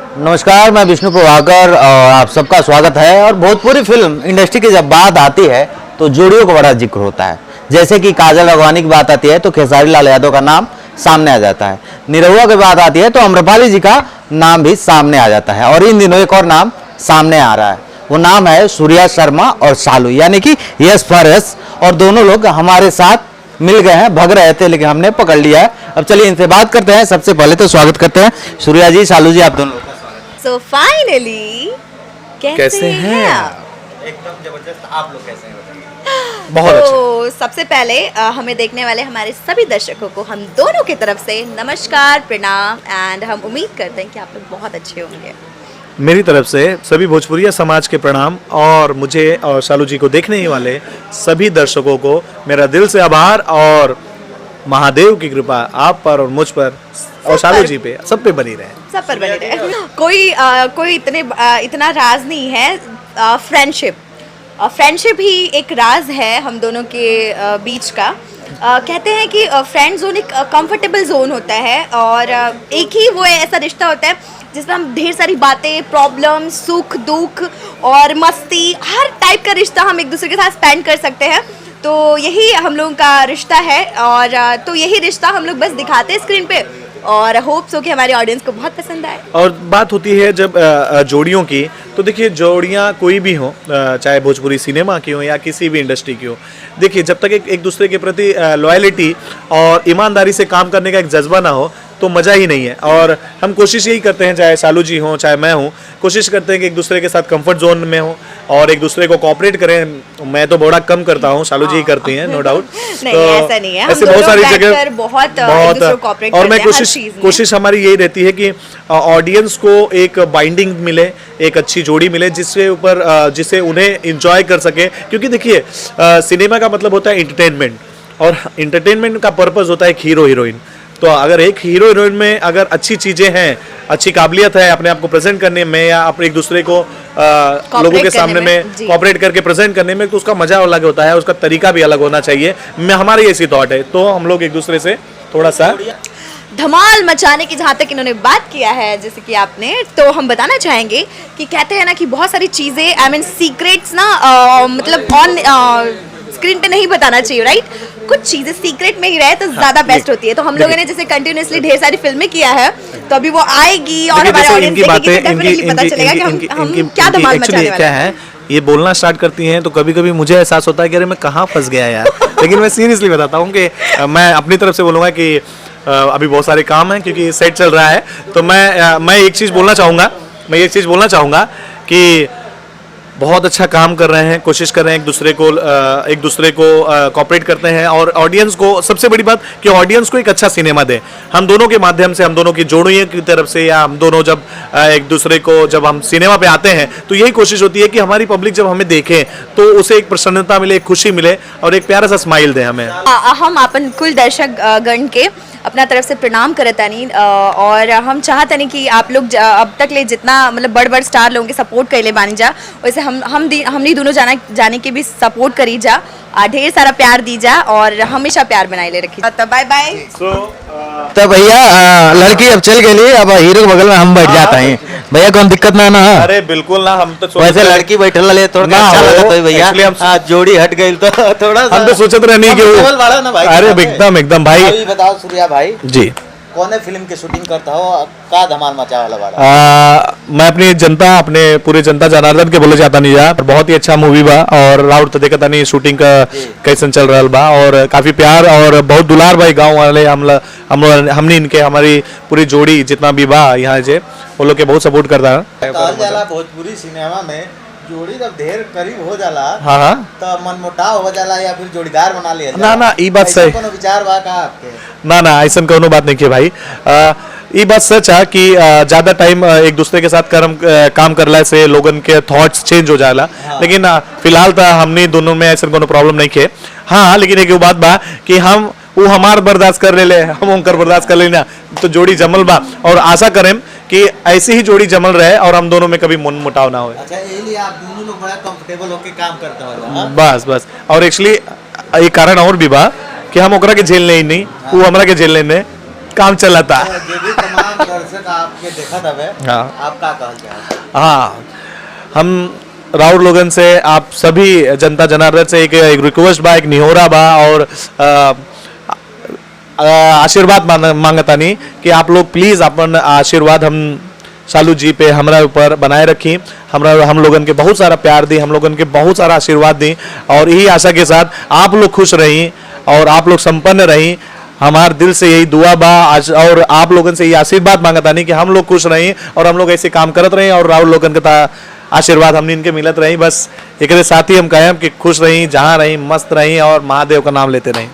नमस्कार, मैं विष्णु प्रभाकर और आप सबका स्वागत है। और भोजपुरी फिल्म इंडस्ट्री की जब बात आती है तो जोड़ियों का बड़ा जिक्र होता है। जैसे कि काजल राघवानी की बात आती है तो खेसारी लाल यादव का नाम सामने आ जाता है। निरहुआ की बात आती है तो आम्रपाली जी का नाम भी सामने आ जाता है। और इन दिनों एक और नाम सामने आ रहा है, वो नाम है सूर्या शर्मा और शालू, यानी कि यस फॉर यस। और दोनों लोग हमारे साथ मिल गए हैं, भग रहे थे लेकिन हमने पकड़ लिया है। अब चलिए इनसे बात करते हैं। सबसे पहले तो स्वागत करते हैं सूर्या जी, शालू जी, आप दोनों लोग। So finally, कैसे हैं आप? एकदम जबरदस्त। आप लोग कैसे हैं बताइए? बहुत अच्छा। तो सबसे पहले हमें देखने वाले हमारे सभी दर्शकों को हम दोनों की तरफ से नमस्कार, प्रणाम एंड हम उम्मीद करते हैं कि आप लोग बहुत अच्छे होंगे। मेरी तरफ से सभी भोजपुरिया समाज के प्रणाम और मुझे और शालू जी को देखने वाले सभी दर्शकों को मेरा दिल से आभार और महादेव की कृपा आप पर और मुझ पर और शालू जी पे सब पे बनी रहे। सब पर बने रहे। कोई इतना राज नहीं है। फ्रेंडशिप ही एक राज है हम दोनों के बीच का। कहते हैं कि फ्रेंड जोन एक कंफर्टेबल जोन होता है और एक ही वो ऐसा रिश्ता होता है जिसमें हम ढेर सारी बातें, प्रॉब्लम, सुख दुख और मस्ती, हर टाइप का रिश्ता हम एक दूसरे के साथ स्पेंड कर सकते हैं। तो यही हम लोगों का रिश्ता है और तो यही रिश्ता हम लोग बस दिखाते हैं स्क्रीन पे और होप्स हो कि हमारे ऑडियंस को बहुत पसंद आए। और बात होती है जब जोड़ियों की, तो देखिए जोड़ियाँ कोई भी हो, चाहे भोजपुरी सिनेमा की हो या किसी भी इंडस्ट्री की हो, देखिए जब तक एक दूसरे के प्रति लॉयल्टी और ईमानदारी से काम करने का एक जज्बा ना हो तो मज़ा ही नहीं है। और हम कोशिश यही करते हैं, चाहे शालू जी हों चाहे मैं हूँ, कोशिश करते हैं कि एक दूसरे के साथ कंफर्ट जोन में हो और एक दूसरे को कोऑपरेट करें। मैं तो बड़ा कम करता हूँ, शालू जी ही करती हैं, नो डाउट। नहीं, तो ऐसा नहीं है, ऐसे बहुत सारी जगह बहुत और मैं कोशिश हमारी यही रहती है कि ऑडियंस को एक बाइंडिंग मिले, एक अच्छी जोड़ी मिले जिससे उन्हें इंजॉय कर सके। क्योंकि देखिए सिनेमा का मतलब होता है एंटरटेनमेंट और एंटरटेनमेंट का पर्पस होता है एक हीरो हीरोइन। तो अगर एक हीरो हीरोइन में अगर अच्छी चीज़ें हैं, अच्छी काबिलियत है अपने आप को प्रेजेंट करने में या अपने एक दूसरे को लोगों के सामने में कोऑपरेट करके प्रेजेंट करने में, तो उसका मजा अलग होता है, उसका तरीका भी अलग होना चाहिए। हमारी ऐसी थॉट है, तो हम लोग एक दूसरे से थोड़ा सा धमाल मचाने की जहाँ तक इन्होंने बात किया है जैसे कि आपने, तो हम बताना चाहेंगे कि कहते हैं ना कि बहुत सारी चीज़ें आई मीन सीक्रेट्स ना मतलब ऑन स्क्रीन पे नहीं बताना चाहिए, राइट? कुछ चीजें सीक्रेट में ही रहे तो ज्यादा बेस्ट होती है। तो हम लोगों ने जैसे कंटिन्यूअसली ढेर सारी फिल्में किया है, तो अभी वो आएगी और हमारे ऑडियंस देखेगी तो डेफिनेटली पता चलेगा कि हम क्या धमाल मचाने वाले हैं। ये बोलना स्टार्ट करती हैं तो कभी कभी मुझे एहसास होता है कि अरे मैं कहाँ फंस गया यार। लेकिन मैं सीरियसली बताता हूँ कि मैं अपनी तरफ से बोलूँगा कि अभी बहुत सारे काम हैं क्योंकि सेट चल रहा है। तो मैं एक चीज़ बोलना चाहूँगा कि बहुत अच्छा काम कर रहे हैं, कोशिश कर रहे हैं एक दूसरे को कोऑपरेट करते हैं और ऑडियंस को, सबसे बड़ी बात कि ऑडियंस को एक अच्छा सिनेमा दे। हम दोनों के माध्यम से, हम दोनों की जोड़ियों की तरफ से, या हम दोनों जब एक दूसरे को जब हम सिनेमा पे आते हैं तो यही कोशिश होती है कि हमारी पब्लिक जब हमें देखे तो उसे एक प्रसन्नता मिले, एक खुशी मिले और एक प्यारा सा स्माइल दे हमें। हम अपन कुल दर्शक गण के अपना तरफ से प्रणाम करतानी और हम चाहतनी कि आप लोग अब तक ले जितना मतलब बड़ स्टार लोगों के सपोर्ट कर ले बानी जा, वैसे हमनी दोनों जाने के भी सपोर्ट करी जा, ढेर सारा प्यार दी जा और हमेशा प्यार बनाए ले रखी। तो बाय बाय। तो भैया लड़की अब चल गई, अब हीरो के बगल में हम बैठ जाते हैं भैया, कौन दिक्कत ना ना? अरे बिल्कुल ना, हम तो वैसे लड़की बैठल ले थोड़ा अच्छा लगता है भैया, जोड़ी हट गई तो थोड़ा हम तो सोचते रहे नहीं कि अरे एकदम भाई। बताओ सूर्या भाई जी, कौन फिल्म की शूटिंग करता हो, का धमाल मचा वाला बाड़ा? मैं अपने पूरे जनता जनार्दन के बोले जाता नहीं जा, बहुत ही अच्छा मूवी बा और राउत देखता नहीं शूटिंग का कैसन चल रहा बा और काफी प्यार और बहुत दुलार भाई गांव वाले हमने इनके हमारी पूरी जोड़ी जितना भी बा यहाँ जे वो लोग के बहुत सपोर्ट करता है। भोजपुरी सिनेमा में जोड़ी जब ढेर करीब हो जाला, हाँ तो मनमुटाव हो जाला या फिर जोड़ीदार बना लिया ना ई बात सही, कोनो विचार बा का आपके? ना ऐसा कोनो बात नहीं है भाई। ये बात सच है कि ज्यादा टाइम एक दूसरे के साथ काम करला से लोगन के थॉट्स चेंज हो जाला। हाँ। लेकिन फिलहाल तो हमने दोनों में ऐसा कोनो प्रॉब्लम नहीं है। हाँ, लेकिन एक बात बा कि हम वो हमार बर्दाश्त कर ले, हम उनकर बर्दाश्त कर लेना, तो जोड़ी जमल बा और आशा करें कि ऐसी ही जोड़ी जमल रहे और हम दोनों में कभी मन मुटाव ना हो। अच्छा, इसलिए आप दोनों लोग बड़ा कंफर्टेबल होके काम करते हो? बस और एक्चुअली एक कारण और भी बा कि हम ओकरा के झेल नहीं, वो हमरा के झेल लेने काम चला था। जो भी तमाम दर्शक आपके देखा था वे, हाँ। आपका कहल चाहते हैं। हाँ, हम राउर लोगन से आप सभी जनता जनार्दन से एक रिक्वेस्ट बा, एक निहोरा बा और आशीर्वाद मांगतानी कि आप लोग प्लीज अपन आशीर्वाद हम शालू जी पे हमरा ऊपर बनाए रखी, हम लोगन के बहुत सारा प्यार दी, हम लोगन के बहुत सारा आशीर्वाद दी और यही आशा के साथ आप लोग खुश रही और आप लोग संपन्न रही। हमारे दिल से यही दुआ बा आज और आप लोगन से ये आशीर्वाद मांगता नहीं कि हम लोग खुश रही और हम लोग ऐसे काम करत रही और राहुल लोगन का आशीर्वाद हमने इनके मिलत रही। बस एक साथ ही हम कहें कि खुश रही, जहाँ रही, मस्त रही और महादेव का नाम लेते रही।